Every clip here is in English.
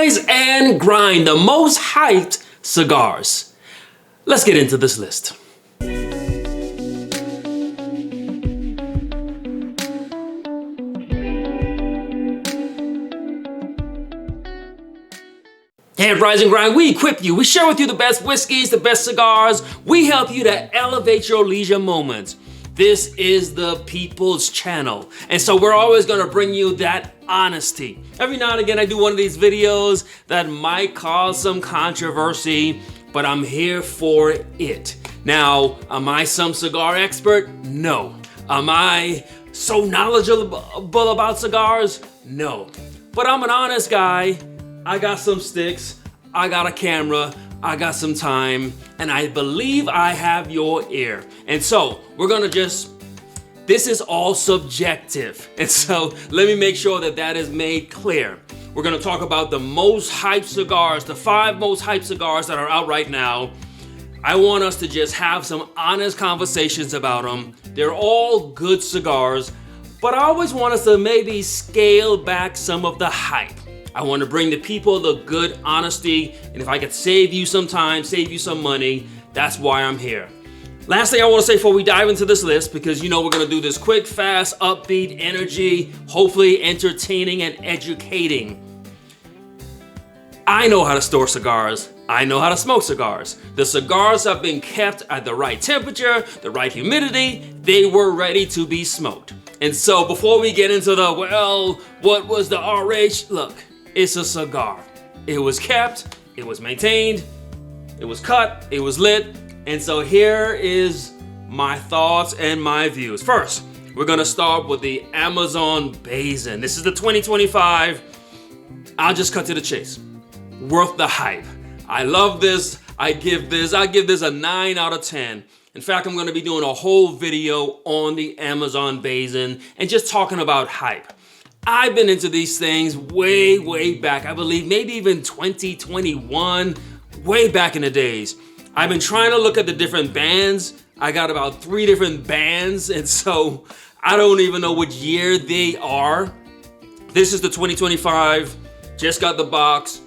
Rise and grind the most hyped cigars. Let's get into this list. At Rise and Grind, we equip you. We share with you the best whiskeys, the best cigars. We help you to elevate your leisure moments. This is the people's channel. And so we're always gonna bring you that honesty. Every now and again, I do one of these videos that might cause some controversy, but I'm here for it. Now, am I some cigar expert? No. Am I so knowledgeable about cigars? No. But I'm an honest guy. I got some sticks, I got a camera, I got some time, and I believe I have your ear. And so we're gonna this is all subjective. And so let me make sure that that is made clear. We're gonna talk about the most hyped cigars, the 5 most hyped cigars that are out right now. I want us to just have some honest conversations about them. They're all good cigars, but I always want us to maybe scale back some of the hype. I want to bring the people the good honesty, and if I could save you some time, save you some money, that's why I'm here. Last thing I want to say before we dive into this list, because you know we're going to do this quick, fast, upbeat energy, hopefully entertaining and educating. I know how to store cigars. I know how to smoke cigars. The cigars have been kept at the right temperature, the right humidity. They were ready to be smoked. And so before we get into the, well, what was the RH? Look. It's a cigar. It was kept, it was maintained, it was cut, it was lit, and so here is my thoughts and my views. First, we're gonna start with the Amazon Basin. This is the 2025. I'll just cut to the chase. Worth the hype. I love this. I give this a 9 out of 10. In fact, I'm gonna be doing a whole video on the Amazon Basin and just talking about hype. I've been into these things way back. I believe maybe even 2021, way back in the days. I've been trying to look at the different bands. I got about 3 different bands, and so I don't even know which year they are. This is the 2025, just got the box.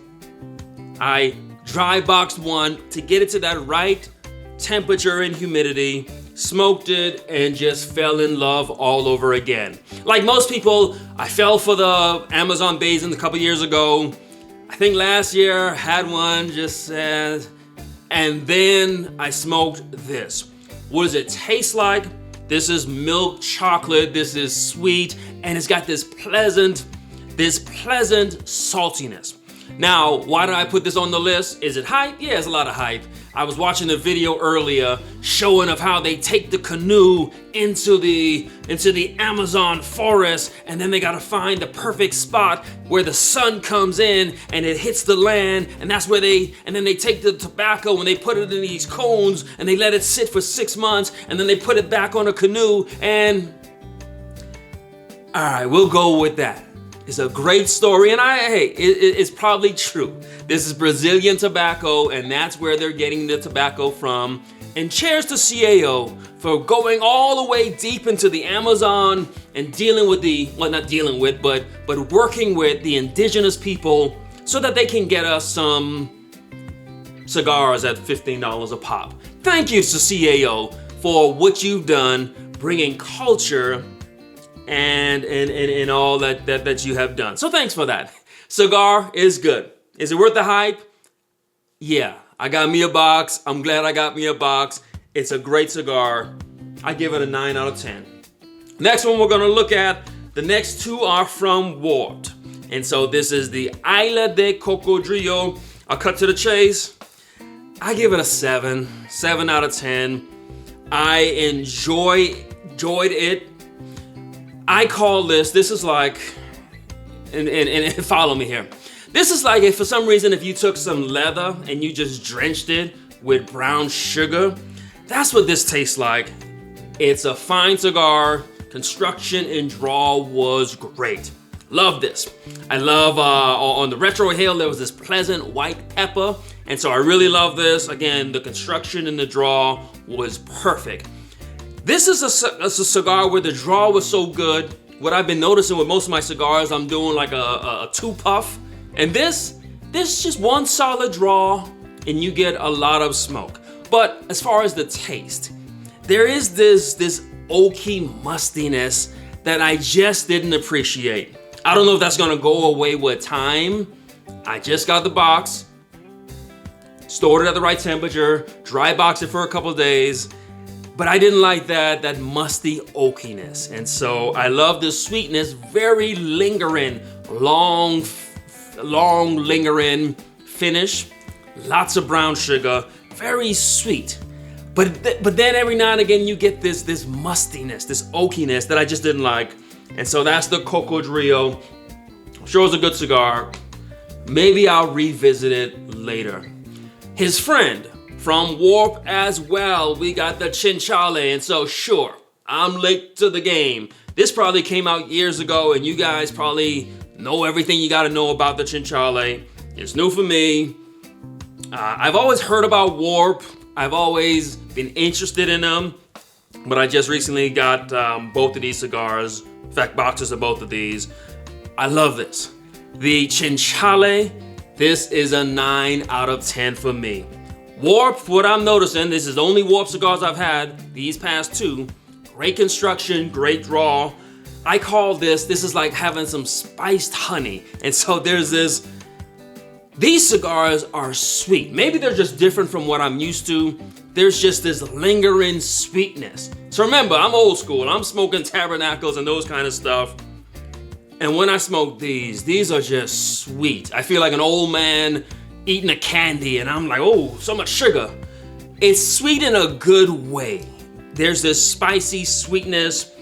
I dry boxed one to get it to that right temperature and humidity. Smoked it and just fell in love all over again. Like most people, I fell for the Amazon Basin a couple years ago. I think last year had one, and then I smoked this. What does it taste like? This is milk chocolate, this is sweet, and it's got this pleasant saltiness. Now, why did I put this on the list? Is it hype? Yeah, it's a lot of hype. I was watching a video earlier showing of how they take the canoe into the Amazon forest, and then they gotta find the perfect spot where the sun comes in and it hits the land, and that's where then they take the tobacco and they put it in these cones and they let it sit for 6 months, and then they put it back on a canoe, and all right, we'll go with that. It's a great story, and it's probably true. This is Brazilian tobacco, and that's where they're getting the tobacco from. And cheers to CAO for going all the way deep into the Amazon and dealing with but working with the indigenous people so that they can get us some cigars at $15 a pop. Thank you to CAO for what you've done, bringing culture and all that you have done. So thanks for that. Cigar is good. Is it worth the hype? Yeah, I got me a box. I'm glad I got me a box. It's a great cigar. I give it a 9 out of 10. Next one we're gonna look at, the next 2 are from Ward. And so this is the Isla de Cocodrillo. I'll cut to the chase. I give it a 7 out of 10. I enjoyed it. I call this is like, and follow me here. This is like if for some reason if you took some leather and you just drenched it with brown sugar, that's what this tastes like. It's a fine cigar. Construction and draw was great. Love this. I love, on the retro hail, there was this pleasant white pepper. And so I really love this. Again, the construction and the draw was perfect. This is a cigar where the draw was so good. What I've been noticing with most of my cigars, I'm doing like a 2 puff. And this this is just one solid draw and you get a lot of smoke. But as far as the taste, there is this oaky mustiness that I just didn't appreciate. I don't know if that's gonna go away with time. I just got the box, stored it at the right temperature, dry boxed it for a couple of days, but I didn't like that musty oakiness. And so I love the sweetness, very lingering, long lingering finish, lots of brown sugar, very sweet. But then every now and again you get this mustiness, this oakiness that I just didn't like. And so that's the Coco Rio. I'm sure it's a good cigar. Maybe I'll revisit it later. His friend from Warp as well, we got the Chal. And so sure, I'm late to the game. This probably came out years ago and you guys probably know everything you gotta know about the Chal. It's new for me. I've always heard about Warp. I've always been interested in them, but I just recently got both of these cigars. In fact, boxes of both of these. I love this. The Chal, this is a 9 out of 10 for me. Warp, what I'm noticing, this is the only Warp cigars I've had these past two. Great construction, great draw. I call this is like having some spiced honey. And so there's this, these cigars are sweet. Maybe they're just different from what I'm used to. There's just this lingering sweetness. So remember, I'm old school. I'm smoking tabernacles and those kind of stuff. And when I smoke these are just sweet. I feel like an old man eating a candy and I'm like, oh, so much sugar. It's sweet in a good way. There's this spicy sweetness.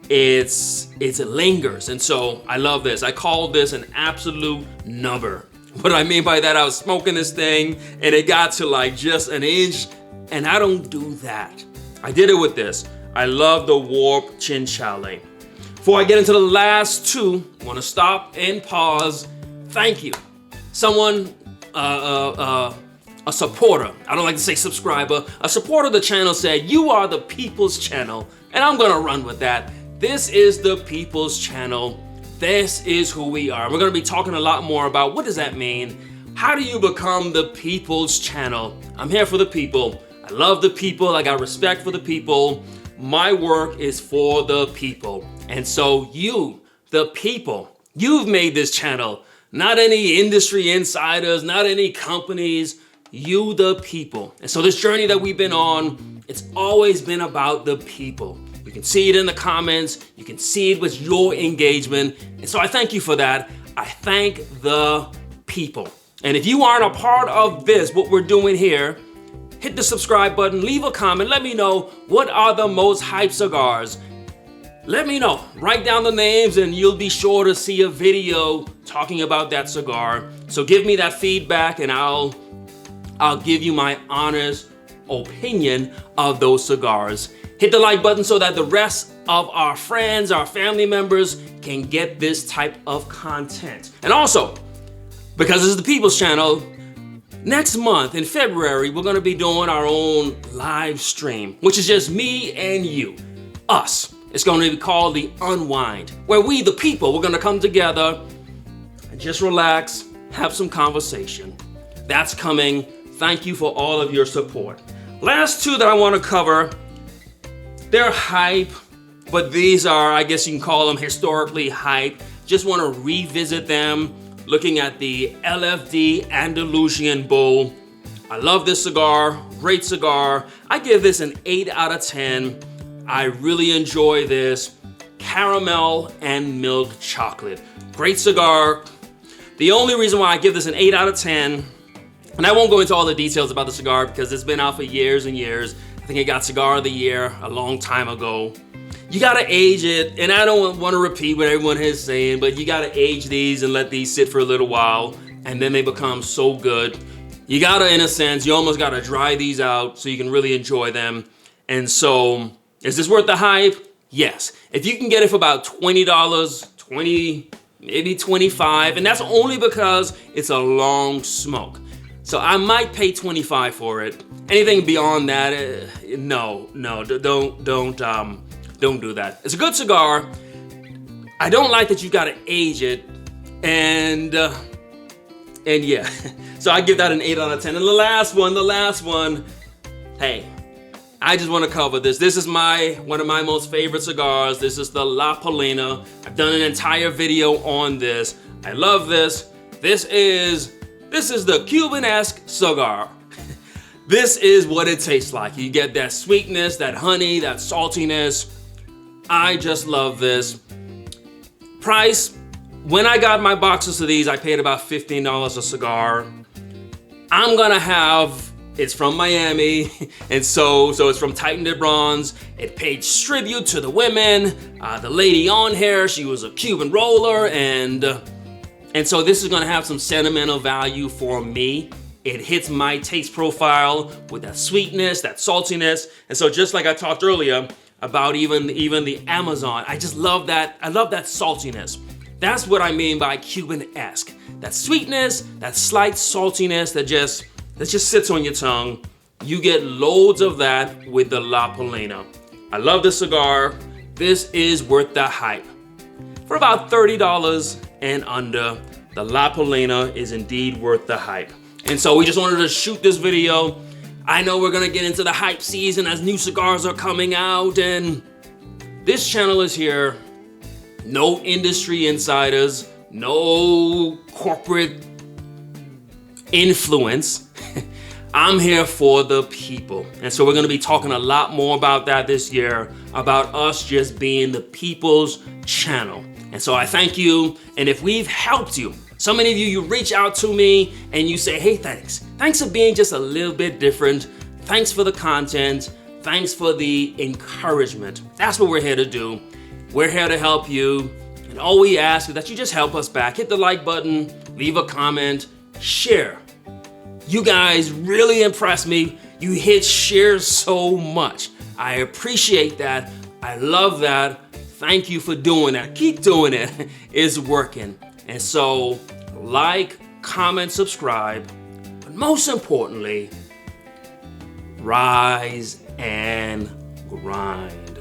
It lingers. And so I love this. I call this an absolute number. What I mean by that, I was smoking this thing and it got to like just an inch, and I don't do that. I did it with this. I love the Warp Chal. Before I get into the last two, I want to stop and pause. Thank you. Someone, a supporter, I don't like to say subscriber, a supporter of the channel said, "You are the people's channel," and I'm gonna run with that. This is the people's channel. This is who we are. We're gonna be talking a lot more about what does that mean? How do you become the people's channel? I'm here for the people. I love the people. I got respect for the people. My work is for the people. And so you, the people, you've made this channel. Not any industry insiders, not any companies, you, the people. And so this journey that we've been on, it's always been about the people. You can see it in the comments. You can see it with your engagement. And so I thank you for that. I thank the people. And if you aren't a part of this, what we're doing here, hit the subscribe button, leave a comment, let me know what are the most hyped cigars. Let me know, write down the names and you'll be sure to see a video talking about that cigar. So give me that feedback and I'll give you my honest opinion of those cigars. Hit the like button so that the rest of our friends, our family members can get this type of content. And also, because this is the People's Channel, next month in February, we're gonna be doing our own live stream, which is just me and you, us. It's gonna be called The Unwind, where we, the people, we're gonna come together and just relax, have some conversation. That's coming. Thank you for all of your support. Last two that I wanna cover, they're hype, but these are, I guess you can call them historically hype. Just wanna revisit them, looking at the LFD Andalusian Bull. I love this cigar, great cigar. I give this an 8 out of 10. I really enjoy this. Caramel and milk chocolate. Great cigar. The only reason why I give this an 8 out of 10, and I won't go into all the details about the cigar because it's been out for years and years. I think it got Cigar of the Year a long time ago. You gotta age it, and I don't want to repeat what everyone is saying, but you gotta age these and let these sit for a little while, and then they become so good. You gotta, in a sense, you almost gotta dry these out so you can really enjoy them. And so, is this worth the hype? Yes. If you can get it for about $20, $20, maybe $25, and that's only because it's a long smoke. So I might pay $25 for it. Anything beyond that, no, don't do that. It's a good cigar. I don't like that you gotta age it, and And yeah, so I give that an 8 out of 10. And the last one, hey, I just want to cover this. This is one of my most favorite cigars. This is the Lapina. I've done an entire video on this. I love this. This is the Cuban-esque cigar. This is what it tastes like. You get that sweetness, that honey, that saltiness. I just love this. Price, when I got my boxes of these, I paid about $15 a cigar. I'm gonna have, it's from Miami, and so it's from Titan de Bronze. It paid tribute to the women. The lady on here, she was a Cuban roller, and so this is gonna have some sentimental value for me. It hits my taste profile with that sweetness, that saltiness, and so just like I talked earlier about even the Amazon, I just love that. I love that saltiness. That's what I mean by Cuban-esque. That sweetness, that slight saltiness that just sits on your tongue. You get loads of that with the Lapina. I love this cigar. This is worth the hype. For about $30 and under, the Lapina is indeed worth the hype. And so we just wanted to shoot this video. I know we're gonna get into the hype season as new cigars are coming out, and this channel is here. No industry insiders, no corporate influence. I'm here for the people. And so we're gonna be talking a lot more about that this year, about us just being the people's channel. And so I thank you, and if we've helped you, so many of you reach out to me and you say, hey, thanks. Thanks for being just a little bit different. Thanks for the content. Thanks for the encouragement. That's what we're here to do. We're here to help you. And all we ask is that you just help us back. Hit the like button, leave a comment, share. You guys really impress me. You hit share so much. I appreciate that. I love that. Thank you for doing that. Keep doing it. It's working. And so, like, comment, subscribe, but most importantly, rise and grind.